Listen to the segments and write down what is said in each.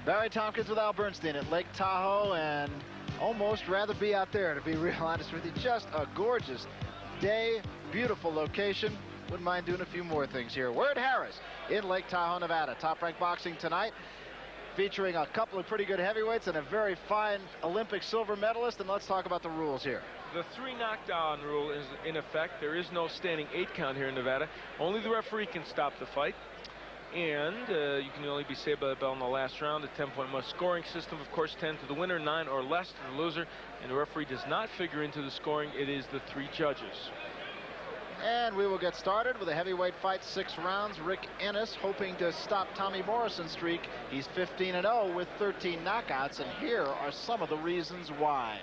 Barry Tompkins with Al Bernstein at Lake Tahoe, and almost rather be out there, to be real honest with you. Just a gorgeous day, beautiful location. Wouldn't mind doing a few more things here. We're at Harris in Lake Tahoe, Nevada. Top Rank Boxing tonight, featuring a couple of pretty good heavyweights and a very fine Olympic silver medalist. And let's talk about the rules here. The 3 knockdown rule is in effect. There is no standing 8 count here in Nevada. Only the referee can stop the fight. And you can only be saved by the bell in the last round. A 10-point must scoring system, of course, 10 to the winner, 9 or less to the loser. And the referee does not figure into the scoring. It is the 3 judges. And we will get started with a heavyweight fight, 6 rounds. Rick Enis hoping to stop Tommy Morrison's streak. He's 15-0 with 13 knockouts, and here are some of the reasons why.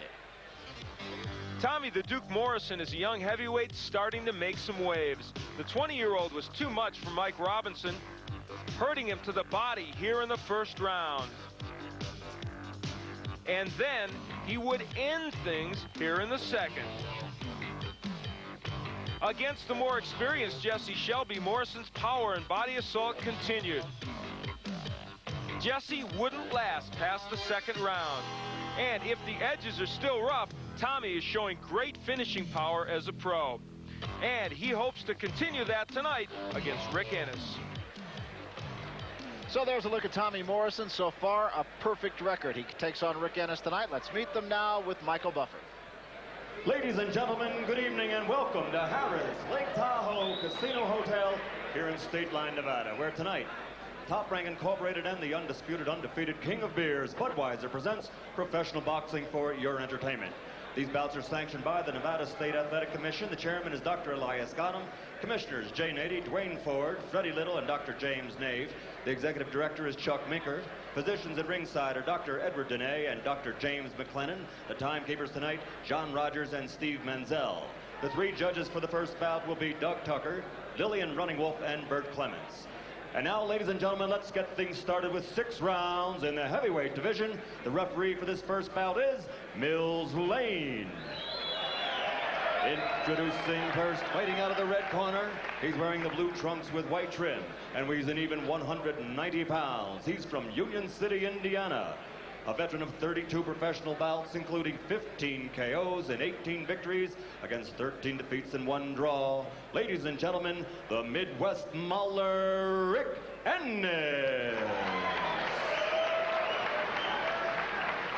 Tommy the Duke Morrison is a young heavyweight starting to make some waves. The 20-year-old was too much for Mike Robinson, hurting him to the body here in the first round. And then he would end things here in the second. Against the more experienced Jesse Shelby, Morrison's power and body assault continued. Jesse wouldn't last past the second round. And if the edges are still rough, Tommy is showing great finishing power as a pro. And he hopes to continue that tonight against Rick Enis. So there's a look at Tommy Morrison. So far, a perfect record. He takes on Rick Enis tonight. Let's meet them now with Michael Buffer. Ladies and gentlemen, good evening and welcome to Harris Lake Tahoe Casino Hotel here in State Line, Nevada, where tonight Top Rank Incorporated and the undisputed, undefeated King of Beers, Budweiser, presents professional boxing for your entertainment. These bouts are sanctioned by the Nevada State Athletic Commission. The chairman is Dr. Elias Gotham. Commissioners Jay Nady, Dwayne Ford, Freddie Little, and Dr. James Nave. The executive director is Chuck Minker. Physicians at ringside are Dr. Edward Dene and Dr. James McLennan. The timekeepers tonight, John Rogers and Steve Menzel. The 3 judges for the first bout will be Doug Tucker, Lillian Running Wolf, and Bert Clements. And now, ladies and gentlemen, let's get things started with 6 rounds in the heavyweight division. The referee for this first bout is Mills Lane. Introducing first, fighting out of the red corner. He's wearing the blue trunks with white trim and weighs an even 190 pounds. He's from Union City, Indiana. A veteran of 32 professional bouts, including 15 KOs and 18 victories against 13 defeats and 1 draw. Ladies and gentlemen, the Midwest Mauler, Rick Enis.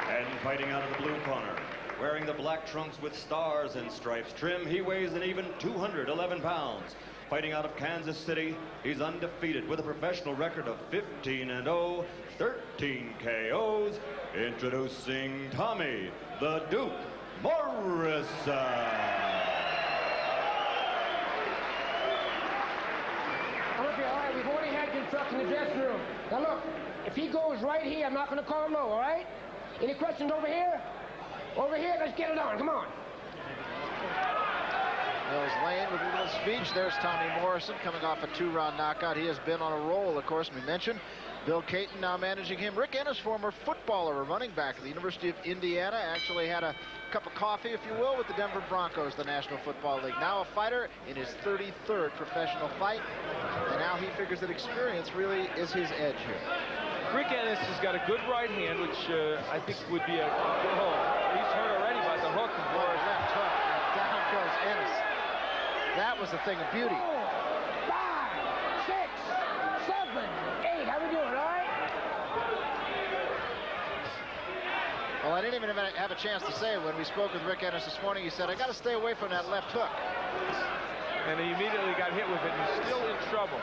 And fighting out of the blue corner, wearing the black trunks with stars and stripes trim, he weighs an even 211 pounds. Fighting out of Kansas City, he's undefeated with a professional record of 15-0, 13 KOs. Introducing Tommy the Duke Morrison. Okay, all right, we've already had construction in the dressing room. Now look, if he goes right here, I'm not going to call him low, all right? Any questions over here? Over here, let's get it on, come on. Mills Lane with a little speech. There's Tommy Morrison coming off a 2-round knockout. He has been on a roll, of course, we mentioned. Bill Caton now managing him. Rick Enis, former footballer, a running back at the University of Indiana, actually had a cup of coffee, if you will, with the Denver Broncos, the National Football League. Now a fighter in his 33rd professional fight, and now he figures that experience really is his edge here. Rick Enis has got a good right hand, which I think would be a good hold. He's hurt already by the hook. And boy, left hook. Down goes Enis. That was a thing of beauty. 5, 6, 7, 8. How we doing, all right? Well, I didn't even have a chance to say it when we spoke with Rick Enis this morning. He said, I got to stay away from that left hook. And he immediately got hit with it. He's still in trouble.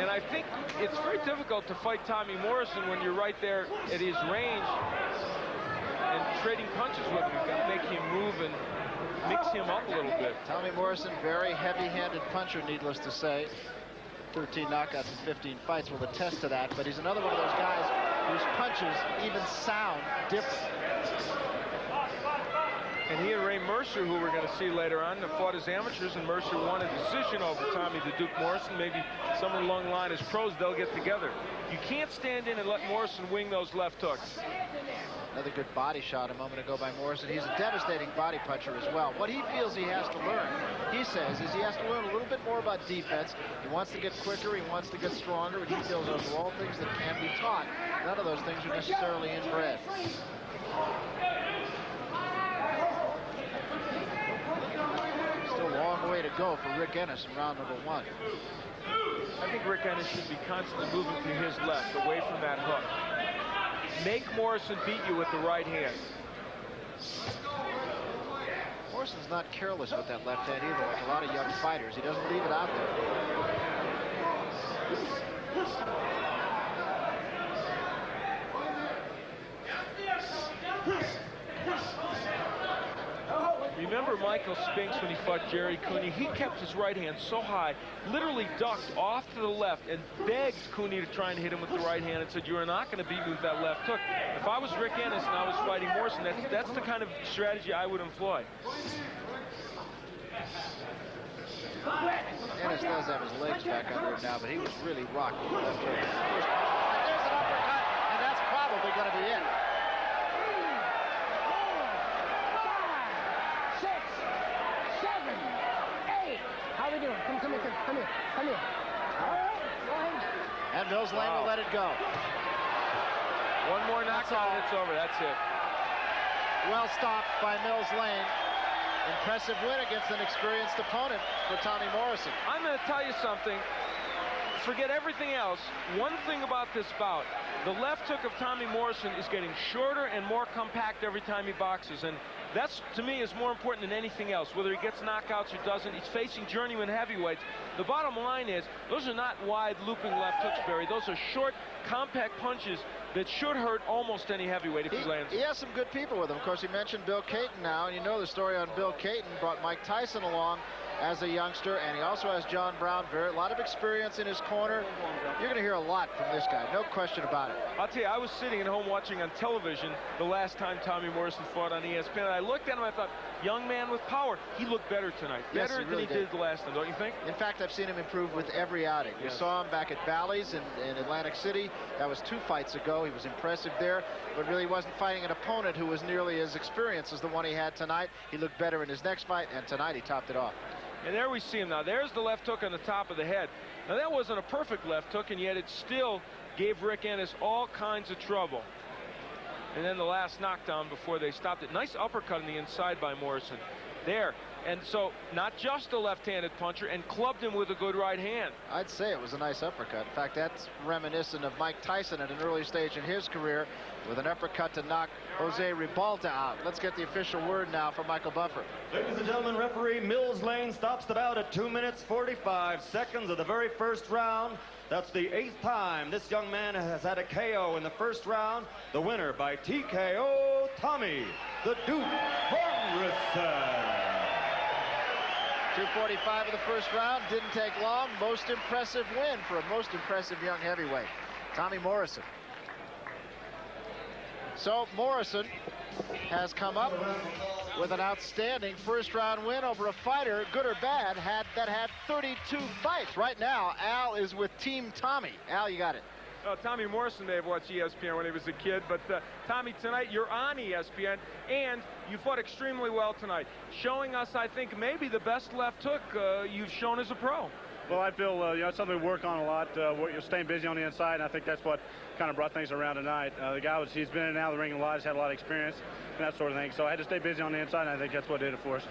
And I think it's very difficult to fight Tommy Morrison when you're right there at his range and trading punches with him. You've got to make him move and mix him up a little bit. Tommy Morrison, very heavy-handed puncher, needless to say. 13 knockouts in 15 fights will attest to that, but he's another one of those guys whose punches even sound different. And he and Ray Mercer, who we're going to see later on, have fought as amateurs, and Mercer won a decision over Tommy the Duke Morrison. Maybe somewhere along the line as pros, they'll get together. You can't stand in and let Morrison wing those left hooks. Another good body shot a moment ago by Morrison. He's a devastating body puncher as well. What he feels he has to learn, he says, is he has to learn a little bit more about defense. He wants to get quicker, he wants to get stronger, and he feels those are all things that can be taught. None of those things are necessarily inbred. Still a long way to go for Rick Enis in round number 1. I think Rick Enis should be constantly moving to his left, away from that hook. Make Morrison beat you with the right hand. Morrison's not careless with that left hand either, like a lot of young fighters. He doesn't leave it out there. Remember Michael Spinks when he fought Jerry Cooney? He kept his right hand so high, literally ducked off to the left and begged Cooney to try and hit him with the right hand and said, "You are not going to beat me with that left hook." If I was Rick Enis and I was fighting Morrison, that's the kind of strategy I would employ. Enis does have his legs back under him now, but he was really rocking the left hook. There's an uppercut, and that's probably going to be it. 5, 6, 7, 8. How we doing? Come here. All right, go ahead. And Mills Lane will let it go. One more knockout and it's over. That's it. Well stopped by Mills Lane. Impressive win against an experienced opponent for Tommy Morrison. I'm going to tell you something. Forget everything else. One thing about this bout, the left hook of Tommy Morrison is getting shorter and more compact every time he boxes. And that's, to me, is more important than anything else. Whether he gets knockouts or doesn't, he's facing journeyman heavyweights. The bottom line is, those are not wide looping left hooks, Barry. Those are short, compact punches that should hurt almost any heavyweight if he lands. He has some good people with him. Of course, he mentioned Bill Caton now, and you know the story on Bill Caton. Brought Mike Tyson along as a youngster, and he also has John Brown. A lot of experience in his corner. You're going to hear a lot from this guy, no question about it. I'll tell you, I was sitting at home watching on television the last time Tommy Morrison fought on ESPN, and I looked at him and I thought, young man with power. He looked better tonight. Yes, Better he really than he did the last time, don't you think? In fact, I've seen him improve with every outing. Yes. We saw him back at Bally's in Atlantic City. That was 2 fights ago. He was impressive there, but really wasn't fighting an opponent who was nearly as experienced as the one he had tonight. He looked better in his next fight, and tonight he topped it off. And there we see him now. There's the left hook on the top of the head. Now, that wasn't a perfect left hook, and yet it still gave Rick Enis all kinds of trouble. And then the last knockdown before they stopped it. Nice uppercut on the inside by Morrison. There. And so, not just a left-handed puncher, and clubbed him with a good right hand. I'd say it was a nice uppercut. In fact, that's reminiscent of Mike Tyson at an early stage in his career with an uppercut to knock Jose Ribalta out. Let's get the official word now from Michael Buffer. Ladies and gentlemen, referee Mills Lane stops the bout at 2 minutes 45 seconds of the very first round. That's the 8th time this young man has had a KO in the first round. The winner by TKO, Tommy the Duke Morrison. 2:45 of the first round. Didn't take long. Most impressive win for a most impressive young heavyweight, Tommy Morrison. So Morrison has come up with an outstanding first round win over a fighter, good or bad, that had 32 fights. Right now, Al is with Team Tommy. Al, you got it. Well, Tommy Morrison may have watched ESPN when he was a kid, but Tommy, tonight you're on ESPN, and you fought extremely well tonight, showing us, I think, maybe the best left hook you've shown as a pro. Well, I feel it's something we work on a lot. You're staying busy on the inside, and I think that's what kind of brought things around tonight. The guy he's been in and out of the ring a lot, he's had a lot of experience and that sort of thing. So I had to stay busy on the inside, and I think that's what did it for us.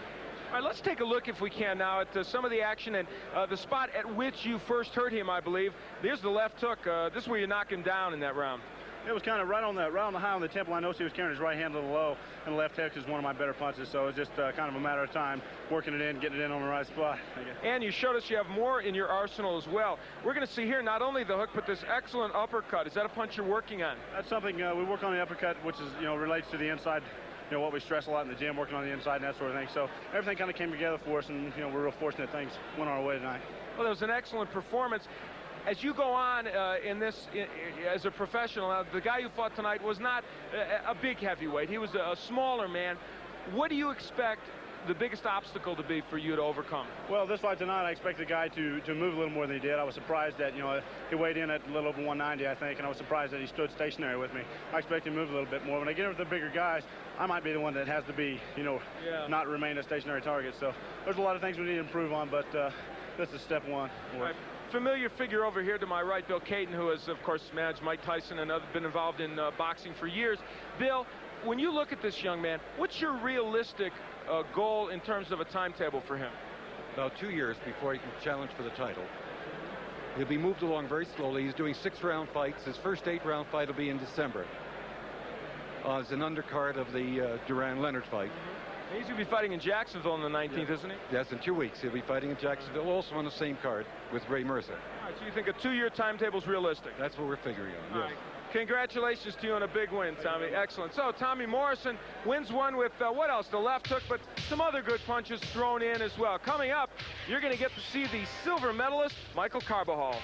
All right, let's take a look, if we can, now at some of the action and the spot at which you first hurt him, I believe. There's the left hook. This is where you knock him down in that round. It was kind of right on the high on the temple. I noticed he was carrying his right hand a little low, and the left hook is one of my better punches. So it was just kind of a matter of time, working it in, getting it in on the right spot. And you showed us you have more in your arsenal as well. We're going to see here not only the hook, but this excellent uppercut. Is that a punch you're working on? That's something we work on the uppercut, which is relates to the inside. What we stress a lot in the gym, working on the inside and that sort of thing. So everything kind of came together for us, and we're real fortunate things went our way tonight. Well, it was an excellent performance. As you go on as a professional, the guy you fought tonight was not a big heavyweight. He was a smaller man. What do you expect the biggest obstacle to be for you to overcome? Well, this fight tonight, I expect the guy to move a little more than he did. I was surprised that, he weighed in at a little over 190, I think, and I was surprised that he stood stationary with me. I expect him to move a little bit more. When I get in with the bigger guys, I might be the one that has to be, not remain a stationary target. So there's a lot of things we need to improve on, but this is step one. Right. familiar figure over here to my right, Bill Caton, who has, of course, managed Mike Tyson and been involved in boxing for years. Bill, when you look at this young man, what's your realistic goal in terms of a timetable for him? About 2 years before he can challenge for the title. He'll be moved along very slowly. He's doing 6-round fights. His first 8-round fight will be in December. As an undercard of the Duran-Leonard fight. He's going to be fighting in Jacksonville on the 19th, isn't he? Yes, in 2 weeks. He'll be fighting in Jacksonville, also on the same card with Ray Mercer. All right, so you think a 2-year timetable is realistic? That's what we're figuring on, All yes. right. Congratulations to you on a big win, Tommy. Excellent. So Tommy Morrison wins one with, what else? The left hook, but some other good punches thrown in as well. Coming up, you're going to get to see the silver medalist, Michael Carbajal.